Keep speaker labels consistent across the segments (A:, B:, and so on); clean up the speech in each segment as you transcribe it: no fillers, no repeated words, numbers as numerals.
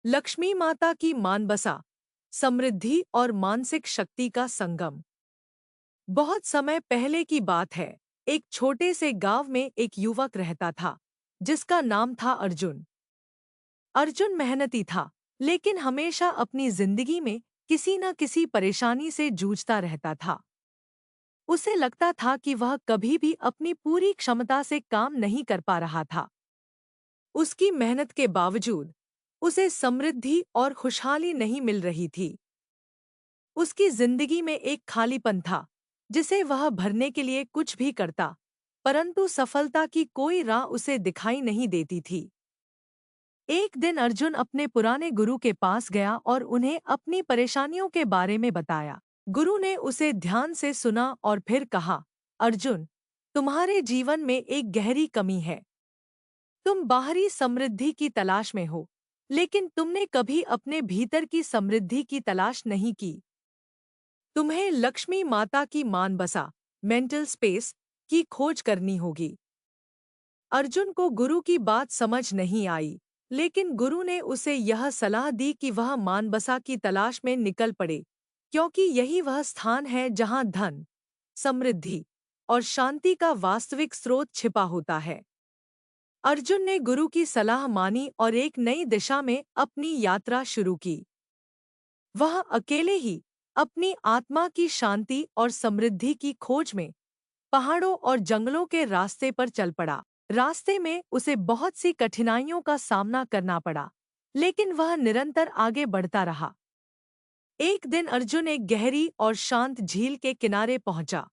A: लक्ष्मी माता की मानबसा, समृद्धि और मानसिक शक्ति का संगम। बहुत समय पहले की बात है। एक छोटे से गांव में एक युवक रहता था, जिसका नाम था अर्जुन। अर्जुन मेहनती था, लेकिन हमेशा अपनी जिंदगी में किसी न किसी परेशानी से जूझता रहता था। उसे लगता था कि वह कभी भी अपनी पूरी क्षमता से काम नहीं कर पा रहा था। उसकी मेहनत के बावजूद उसे समृद्धि और खुशहाली नहीं मिल रही थी। उसकी जिंदगी में एक खालीपन था, जिसे वह भरने के लिए कुछ भी करता, परंतु सफलता की कोई राह उसे दिखाई नहीं देती थी। एक दिन अर्जुन अपने पुराने गुरु के पास गया और उन्हें अपनी परेशानियों के बारे में बताया। गुरु ने उसे ध्यान से सुना और फिर कहा, अर्जुन, तुम्हारे जीवन में एक गहरी कमी है। तुम बाहरी समृद्धि की तलाश में हो, लेकिन तुमने कभी अपने भीतर की समृद्धि की तलाश नहीं की। तुम्हें लक्ष्मी माता की मानबसा, मेंटल स्पेस की खोज करनी होगी। अर्जुन को गुरु की बात समझ नहीं आई, लेकिन गुरु ने उसे यह सलाह दी कि वह मानबसा की तलाश में निकल पड़े, क्योंकि यही वह स्थान है जहां धन, समृद्धि और शांति का वास्तविक स्रोत छिपा होता है। अर्जुन ने गुरु की सलाह मानी और एक नई दिशा में अपनी यात्रा शुरू की। वह अकेले ही अपनी आत्मा की शांति और समृद्धि की खोज में पहाड़ों और जंगलों के रास्ते पर चल पड़ा। रास्ते में उसे बहुत सी कठिनाइयों का सामना करना पड़ा, लेकिन वह निरंतर आगे बढ़ता रहा। एक दिन अर्जुन एक गहरी और शांत झील के किनारे पहुंचा।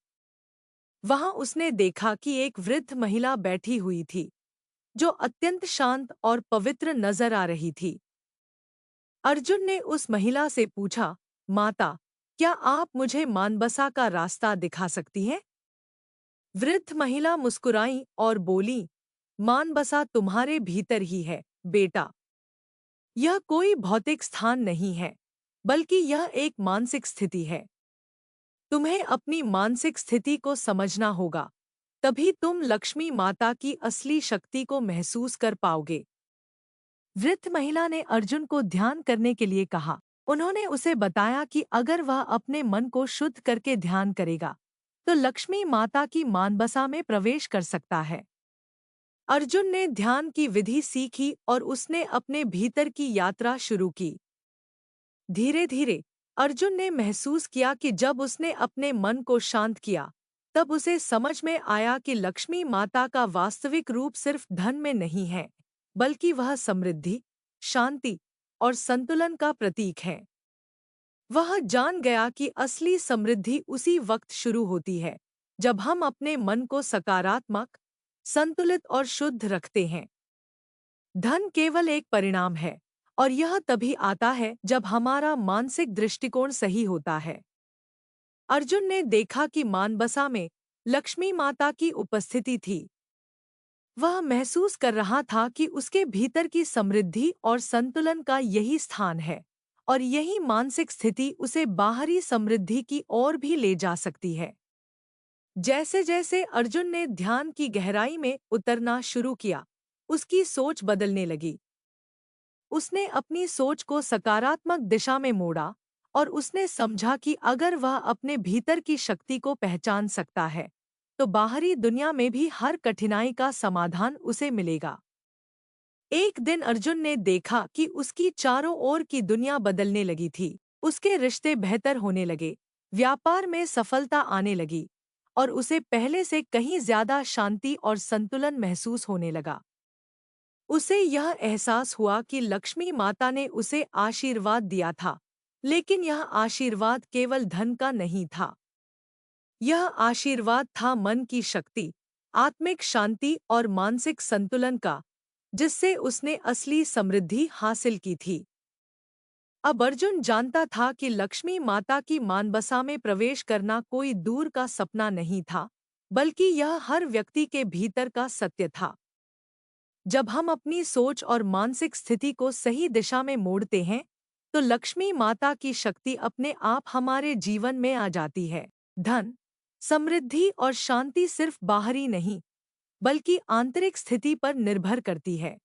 A: वहां उसने देखा कि एक वृद्ध महिला बैठी हुई थी, जो अत्यंत शांत और पवित्र नजर आ रही थी। अर्जुन ने उस महिला से पूछा, माता, क्या आप मुझे मानबसा का रास्ता दिखा सकती हैं? वृद्ध महिला मुस्कुराई और बोली, मानबसा तुम्हारे भीतर ही है, बेटा। यह कोई भौतिक स्थान नहीं है, बल्कि यह एक मानसिक स्थिति है। तुम्हें अपनी मानसिक स्थिति को समझना होगा, तभी तुम लक्ष्मी माता की असली शक्ति को महसूस कर पाओगे। वृद्ध महिला ने अर्जुन को ध्यान करने के लिए कहा। उन्होंने उसे बताया कि अगर वह अपने मन को शुद्ध करके ध्यान करेगा, तो लक्ष्मी माता की मानबसा में प्रवेश कर सकता है। अर्जुन ने ध्यान की विधि सीखी और उसने अपने भीतर की यात्रा शुरू की। धीरे धीरे अर्जुन ने महसूस किया कि जब उसने अपने मन को शांत किया, तब उसे समझ में आया कि लक्ष्मी माता का वास्तविक रूप सिर्फ धन में नहीं है, बल्कि वह समृद्धि, शांति और संतुलन का प्रतीक है। वह जान गया कि असली समृद्धि उसी वक्त शुरू होती है, जब हम अपने मन को सकारात्मक, संतुलित और शुद्ध रखते हैं। धन केवल एक परिणाम है, और यह तभी आता है जब हमारा मानसिक दृष्टिकोण सही होता है। अर्जुन ने देखा कि मानबसा में लक्ष्मी माता की उपस्थिति थी। वह महसूस कर रहा था कि उसके भीतर की समृद्धि और संतुलन का यही स्थान है, और यही मानसिक स्थिति उसे बाहरी समृद्धि की ओर भी ले जा सकती है। जैसे जैसे अर्जुन ने ध्यान की गहराई में उतरना शुरू किया, उसकी सोच बदलने लगी। उसने अपनी सोच को सकारात्मक दिशा में मोड़ा, और उसने समझा कि अगर वह अपने भीतर की शक्ति को पहचान सकता है, तो बाहरी दुनिया में भी हर कठिनाई का समाधान उसे मिलेगा। एक दिन अर्जुन ने देखा कि उसकी चारों ओर की दुनिया बदलने लगी थी। उसके रिश्ते बेहतर होने लगे, व्यापार में सफलता आने लगी, और उसे पहले से कहीं ज्यादा शांति और संतुलन महसूस होने लगा। उसे यह एहसास हुआ कि लक्ष्मी माता ने उसे आशीर्वाद दिया था, लेकिन यह आशीर्वाद केवल धन का नहीं था। यह आशीर्वाद था मन की शक्ति, आत्मिक शांति और मानसिक संतुलन का, जिससे उसने असली समृद्धि हासिल की थी। अब अर्जुन जानता था कि लक्ष्मी माता की मानबसा में प्रवेश करना कोई दूर का सपना नहीं था, बल्कि यह हर व्यक्ति के भीतर का सत्य था। जब हम अपनी सोच और मानसिक स्थिति को सही दिशा में मोड़ते हैं, तो लक्ष्मी माता की शक्ति अपने आप हमारे जीवन में आ जाती है। धन, समृद्धि और शांति सिर्फ बाहरी नहीं, बल्कि आंतरिक स्थिति पर निर्भर करती है।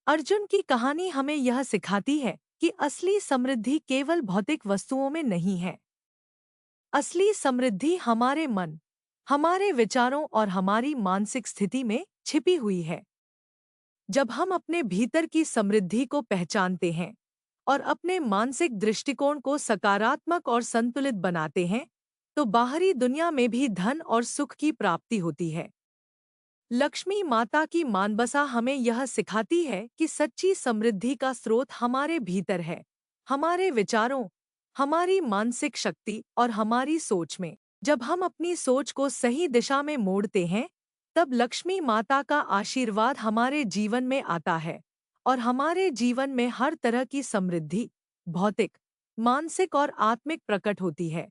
A: अर्जुन की कहानी हमें यह सिखाती है कि असली समृद्धि केवल भौतिक वस्तुओं में नहीं है। असली समृद्धि हमारे मन, हमारे विचारों और हमारी मानसिक स्थिति में छिपी हुई है। जब हम अपने भीतर की समृद्धि को पहचानते हैं और अपने मानसिक दृष्टिकोण को सकारात्मक और संतुलित बनाते हैं, तो बाहरी दुनिया में भी धन और सुख की प्राप्ति होती है। लक्ष्मी माता की मानबसा हमें यह सिखाती है कि सच्ची समृद्धि का स्रोत हमारे भीतर है, हमारे विचारों, हमारी मानसिक शक्ति और हमारी सोच में। जब हम अपनी सोच को सही दिशा में मोड़ते हैं, तब लक्ष्मी माता का आशीर्वाद हमारे जीवन में आता है और हमारे जीवन में हर तरह की समृद्धि, भौतिक, मानसिक और आत्मिक प्रकट होती है।